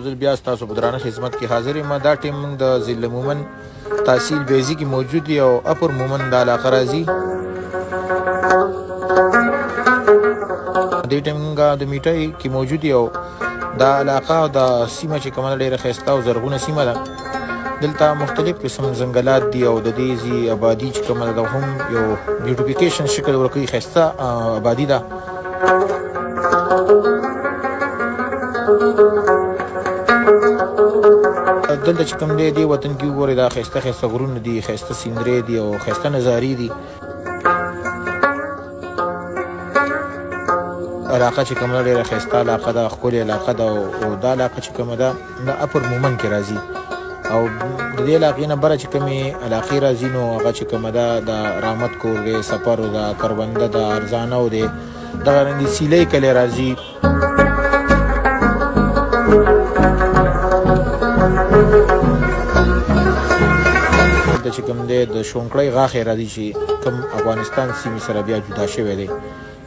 ځل بیا ستاسو په درانه خدمت کې حاضر یم. دا ټیم موږ د ضلع مومن تحصیل بیضي کې موجود دی او اپر مومن د علاقه راځي. دې ټیم موږ د میټۍ کې موجود دی او دا علاقه او دا سیمه چې کومه ډېره ښایسته او زرغونه سیمه ده. دلته مختلف قسم ځنګلات دي او د دې ځي آبادي چې کومه ده هم یو بیوټیفیکیشن شکل ورکوي، ښایسته آبادي ده. دلته چې کوم دی دې وطن کې وګورئ دا ښایسته ښایسته غرونه دي، ښایسته سیندرې دي او ښایسته نظارې دي. علاقه چې کومه ډېره ښایسته علاقه ده، ښکلې علاقه ده او دا علاقه چې کومه ده د اپر مومن کې راځي او د دې علاقې نه بره چې کومې علاقې راځي نو هغه چې کومه ده د رحمت کور دی، سفر ده، کرونده ده، ارزانه دی، دغه رنګې سیلۍ کلی راځي. دلته چې کوم دی د شونکړۍ غاښې راځي چې کوم افغانستان سیمې سره بیا جدا شوی دی.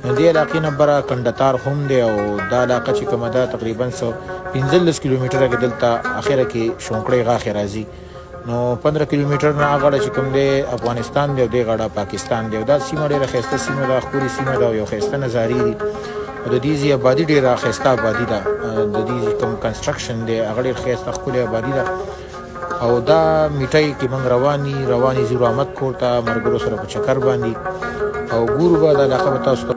نو دې علاقې نه بره کنډتار هم دی او دا علاقه چې کومه ده تقریبا 15 کیلومتره کې دلته اخره کې شونکړۍ غاښې راځي. نو 15 کیلومتر نه هغه چې کوم دی افغانستان دی او دې غاړه پاکستان دی او دا سیمه ډېره ښایسته سیمه ده، ښکلې سیمه ده او یو ښایسته نظارې دي. د دې ځي آبادي ډېره ښایسته آبادي ده، د دې کوم کنسټرکشن دی هغه ډېر ښایسته ښکلې آبادي ده. او دا میټۍ کې موږ رواني ځو رحمت کور ته ملګرو سره په چکر باندې او ګورو به دا علاقه به تاسو ته